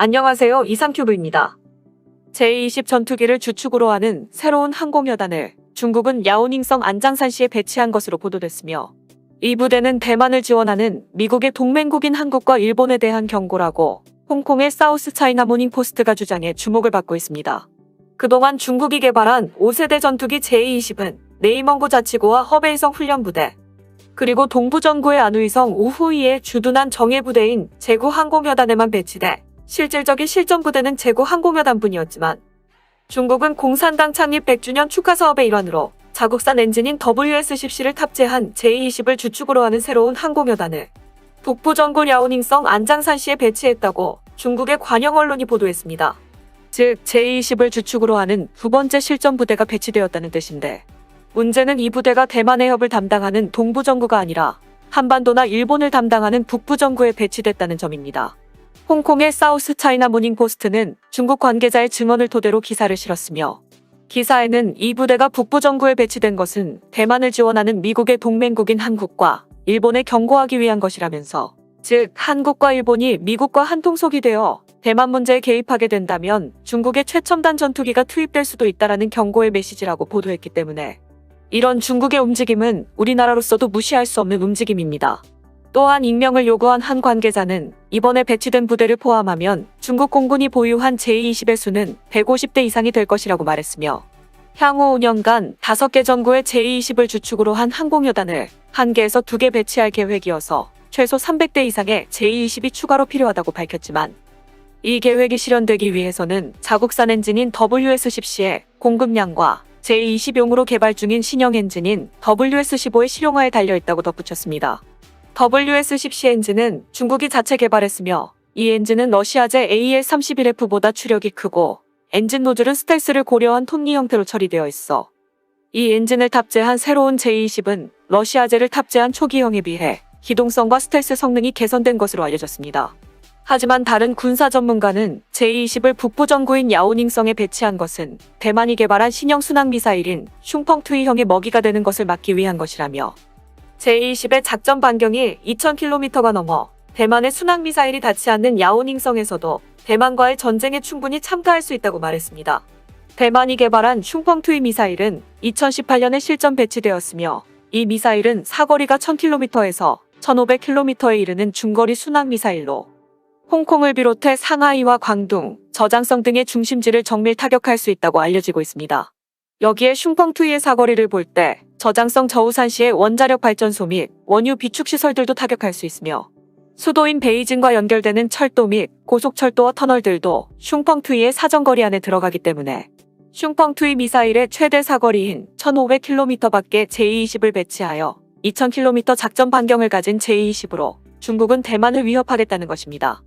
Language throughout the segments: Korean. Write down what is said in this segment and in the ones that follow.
안녕하세요. 이삼큐브입니다. 제20 전투기를 주축으로 하는 새로운 항공여단을 중국은 야오닝성 안장산시에 배치한 것으로 보도됐으며, 이 부대는 대만을 지원하는 미국의 동맹국인 한국과 일본에 대한 경고라고 홍콩의 사우스 차이나 모닝포스트가 주장해 주목을 받고 있습니다. 그동안 중국이 개발한 5세대 전투기 제20은 네이멍구 자치구와 허베이성 훈련부대, 그리고 동부전구의 안우이성 우후이의 주둔한 정예부대인 제구 항공여단에만 배치돼 실질적인 실전부대는 제구 항공여단뿐이었지만, 중국은 공산당 창립 100주년 축하 사업의 일환으로 자국산 엔진인 WS-10C를 탑재한 제20을 주축으로 하는 새로운 항공여단을 북부전구 랴오닝성 안장산시에 배치했다고 중국의 관영 언론이 보도했습니다. 즉, 제20을 주축으로 하는 두 번째 실전부대가 배치되었다는 뜻인데, 문제는 이 부대가 대만 해협을 담당하는 동부전구가 아니라 한반도나 일본을 담당하는 북부전구에 배치됐다는 점입니다. 홍콩의 사우스 차이나 모닝포스트는 중국 관계자의 증언을 토대로 기사를 실었으며, 기사에는 이 부대가 북부전구에 배치된 것은 대만을 지원하는 미국의 동맹국인 한국과 일본에 경고하기 위한 것이라면서, 즉 한국과 일본이 미국과 한통속이 되어 대만 문제에 개입하게 된다면 중국의 최첨단 전투기가 투입될 수도 있다라는 경고의 메시지라고 보도했기 때문에, 이런 중국의 움직임은 우리나라로서도 무시할 수 없는 움직임입니다. 또한 익명을 요구한 한 관계자는 이번에 배치된 부대를 포함하면 중국 공군이 보유한 제20의 수는 150대 이상이 될 것이라고 말했으며, 향후 5년간 5개 전구의 제20을 주축으로 한 항공여단을 1개에서 2개 배치할 계획이어서 최소 300대 이상의 제20이 추가로 필요하다고 밝혔지만, 이 계획이 실현되기 위해서는 자국산 엔진인 WS-10C의 공급량과 제20용으로 개발 중인 신형 엔진인 WS-15의 실용화에 달려있다고 덧붙였습니다. WS-10C 엔진은 중국이 자체 개발했으며, 이 엔진은 러시아제 AL-31F보다 추력이 크고 엔진 노즐은 스텔스를 고려한 톱니 형태로 처리되어 있어 이 엔진을 탑재한 새로운 제20은 러시아제를 탑재한 초기형에 비해 기동성과 스텔스 성능이 개선된 것으로 알려졌습니다. 하지만 다른 군사 전문가는 제20을 북부전구인 야오닝성에 배치한 것은 대만이 개발한 신형 순항미사일인 슝펑투이형의 먹이가 되는 것을 막기 위한 것이라며, 제20의 작전 반경이 2000km가 넘어 대만의 순항미사일이 닿지 않는 야오닝성에서도 대만과의 전쟁에 충분히 참가할 수 있다고 말했습니다. 대만이 개발한 슝펑투이 미사일은 2018년에 실전 배치되었으며, 이 미사일은 사거리가 1000km에서 1500km에 이르는 중거리 순항미사일로 홍콩을 비롯해 상하이와 광둥, 저장성 등의 중심지를 정밀 타격할 수 있다고 알려지고 있습니다. 여기에 슝펑투이의 사거리를 볼 때 저장성 저우산시의 원자력 발전소 및 원유 비축 시설들도 타격할 수 있으며, 수도인 베이징과 연결되는 철도 및 고속철도와 터널들도 슝펑투이의 사정거리 안에 들어가기 때문에 슝펑투이 미사일의 최대 사거리인 1500km 밖에 제20을 배치하여 2000km 작전 반경을 가진 제20으로 중국은 대만을 위협하겠다는 것입니다.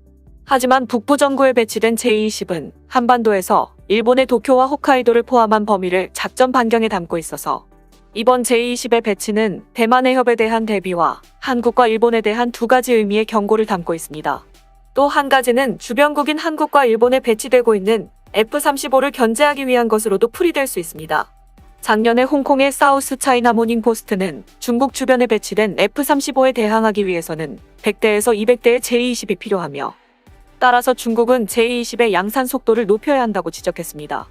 하지만 북부전구에 배치된 제20은 한반도에서 일본의 도쿄와 홋카이도를 포함한 범위를 작전 반경에 담고 있어서, 이번 제20의 배치는 대만 해협에 대한 대비와 한국과 일본에 대한 두 가지 의미의 경고를 담고 있습니다. 또 한 가지는 주변국인 한국과 일본에 배치되고 있는 F-35를 견제하기 위한 것으로도 풀이될 수 있습니다. 작년에 홍콩의 사우스 차이나 모닝포스트는 중국 주변에 배치된 F-35에 대항하기 위해서는 100대에서 200대의 제20이 필요하며, 따라서 중국은 제20의 양산 속도를 높여야 한다고 지적했습니다.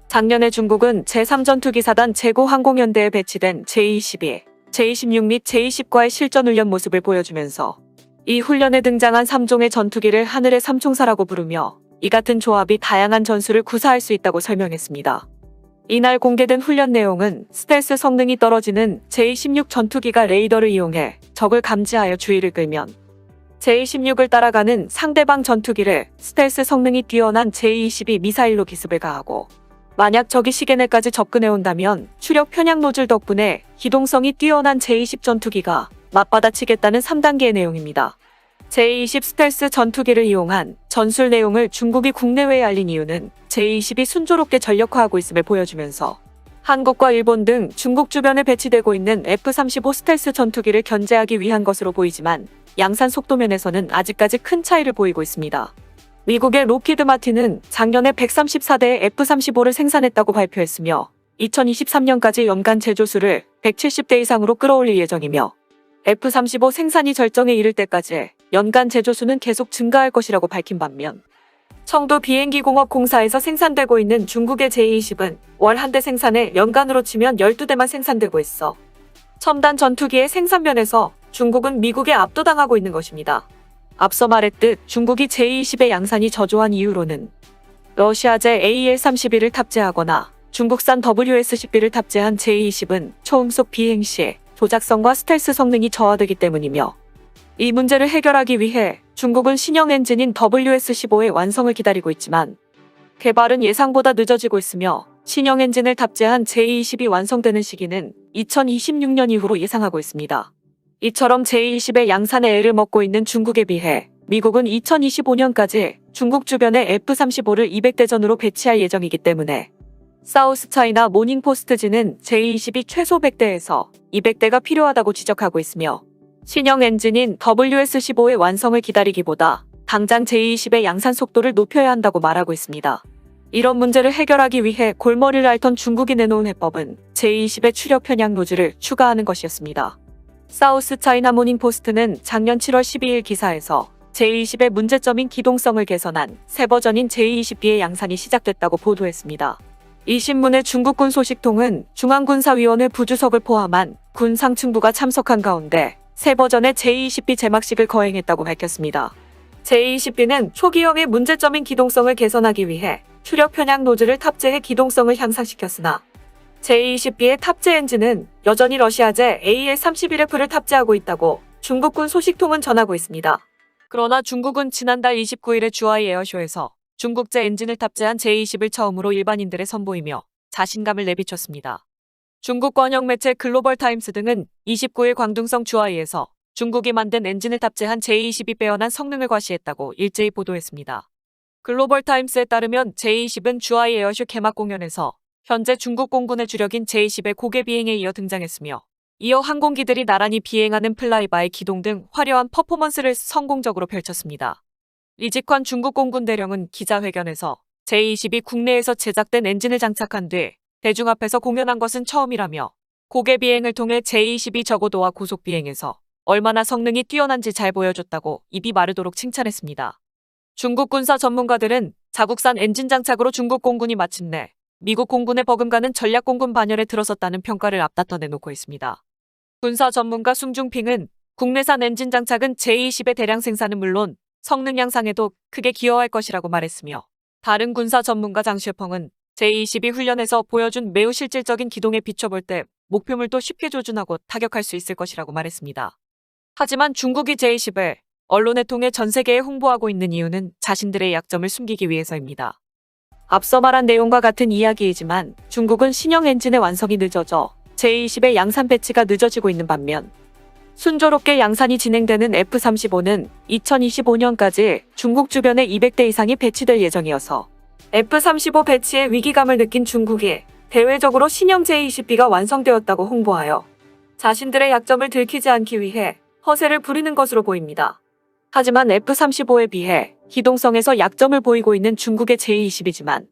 작년에 중국은 제3전투기사단 제고항공연대에 배치된 제20이 제26 및 제20과의 실전 훈련 모습을 보여주면서, 이 훈련에 등장한 3종의 전투기를 하늘의 삼총사라고 부르며 이 같은 조합이 다양한 전술을 구사할 수 있다고 설명했습니다. 이날 공개된 훈련 내용은 스텔스 성능이 떨어지는 제26 전투기가 레이더를 이용해 적을 감지하여 주의를 끌면, 제26을 따라가는 상대방 전투기를 스텔스 성능이 뛰어난 제20이 미사일로 기습을 가하고, 만약 적이 시계내까지 접근해온다면 추력 편향 노즐 덕분에 기동성이 뛰어난 제20 전투기가 맞받아치겠다는 3단계의 내용입니다. 제20 스텔스 전투기를 이용한 전술 내용을 중국이 국내외에 알린 이유는 제20이 순조롭게 전력화하고 있음을 보여주면서, 한국과 일본 등 중국 주변에 배치되고 있는 F-35 스텔스 전투기를 견제하기 위한 것으로 보이지만, 양산 속도 면에서는 아직까지 큰 차이를 보이고 있습니다. 미국의 로키드 마틴은 작년에 134대의 F-35를 생산했다고 발표했으며, 2023년까지 연간 제조수를 170대 이상으로 끌어올릴 예정이며, F-35 생산이 절정에 이를 때까지 연간 제조수는 계속 증가할 것이라고 밝힌 반면, 청도 비행기공업공사에서 생산되고 있는 중국의 J-20은 월 한 대 생산에 연간으로 치면 12대만 생산되고 있어 첨단 전투기의 생산면에서 중국은 미국에 압도당하고 있는 것입니다. 앞서 말했듯 중국이 J-20의 양산이 저조한 이유로는 러시아제 AL-31을 탑재하거나 중국산 WS-10B를 탑재한 J-20은 초음속 비행 시 조작성과 스텔스 성능이 저하되기 때문이며, 이 문제를 해결하기 위해 중국은 신형 엔진인 WS-15의 완성을 기다리고 있지만 개발은 예상보다 늦어지고 있으며 신형 엔진을 탑재한 J-20이 완성되는 시기는 2026년 이후로 예상하고 있습니다. 이처럼 J-20의 양산에 애를 먹고 있는 중국에 비해 미국은 2025년까지 중국 주변에 F-35를 200대전으로 배치할 예정이기 때문에 사우스차이나 모닝포스트지는 J-20이 최소 100대에서 200대가 필요하다고 지적하고 있으며, 신형 엔진인 WS-15의 완성을 기다리기보다 당장 J-20의 양산 속도를 높여야 한다고 말하고 있습니다. 이런 문제를 해결하기 위해 골머리를 앓던 중국이 내놓은 해법은 J-20의 추력 편향 노즐을 추가하는 것이었습니다. 사우스차이나 모닝포스트는 작년 7월 12일 기사에서 J-20의 문제점인 기동성을 개선한 새 버전인 J-20B의 양산이 시작됐다고 보도했습니다. 이 신문의 중국군 소식통은 중앙군사위원회 부주석을 포함한 군 상층부가 참석한 가운데 새 버전의 J-20B 제막식을 거행했다고 밝혔습니다. J-20B는 초기형의 문제점인 기동성을 개선하기 위해 추력 편향 노즐을 탑재해 기동성을 향상시켰으나 J-20B의 탑재 엔진은 여전히 러시아제 AL-31F를 탑재하고 있다고 중국군 소식통은 전하고 있습니다. 그러나 중국은 지난달 29일의 주하이 에어쇼에서 중국제 엔진을 탑재한 J-20을 처음으로 일반인들에 선보이며 자신감을 내비쳤습니다. 중국 권역 매체 글로벌 타임스 등은 29일 광둥성 주하이에서 중국이 만든 엔진을 탑재한 J-20이 빼어난 성능을 과시했다고 일제히 보도했습니다. 글로벌 타임스에 따르면 J-20은 주하이 에어쇼 개막 공연에서 현재 중국 공군의 주력인 J-10의 고개 비행에 이어 등장했으며, 이어 항공기들이 나란히 비행하는 플라이바이 기동 등 화려한 퍼포먼스를 성공적으로 펼쳤습니다. 리직환 중국 공군 대령은 기자회견에서 J-20이 국내에서 제작된 엔진을 장착한 뒤 대중 앞에서 공연한 것은 처음이라며, 고개 비행을 통해 J-20이 저고도와 고속 비행에서 얼마나 성능이 뛰어난지 잘 보여줬다고 입이 마르도록 칭찬했습니다. 중국 군사 전문가들은 자국산 엔진 장착으로 중국 공군이 마침내 미국 공군의 버금가는 전략 공군 반열에 들어섰다는 평가를 앞다퉈 내놓고 있습니다. 군사 전문가 숭중핑은 국내산 엔진 장착은 J-20의 대량 생산은 물론 성능 향상에도 크게 기여할 것이라고 말했으며, 다른 군사 전문가 장 쉐펑은 J-20이 훈련에서 보여준 매우 실질적인 기동에 비춰볼 때 목표물도 쉽게 조준하고 타격할 수 있을 것이라고 말했습니다. 하지만 중국이 J-10을 언론을 통해 전 세계에 홍보하고 있는 이유는 자신들의 약점을 숨기기 위해서입니다. 앞서 말한 내용과 같은 이야기이지만 중국은 신형 엔진의 완성이 늦어져 J-20의 양산 배치가 늦어지고 있는 반면, 순조롭게 양산이 진행되는 F-35는 2025년까지 중국 주변에 200대 이상이 배치될 예정이어서 F-35 배치에 위기감을 느낀 중국이 대외적으로 신형 J-20B가 완성되었다고 홍보하여 자신들의 약점을 들키지 않기 위해 허세를 부리는 것으로 보입니다. 하지만 F-35에 비해 기동성에서 약점을 보이고 있는 중국의 J-20이지만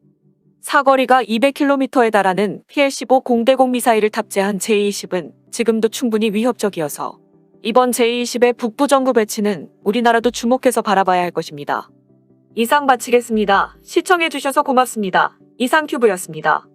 사거리가 200km에 달하는 PL-15 공대공 미사일을 탑재한 J-20은 지금도 충분히 위협적이어서 이번 J-20의 북부 정부 배치는 우리나라도 주목해서 바라봐야 할 것입니다. 이상 마치겠습니다. 시청해주셔서 고맙습니다. 이상튜브였습니다.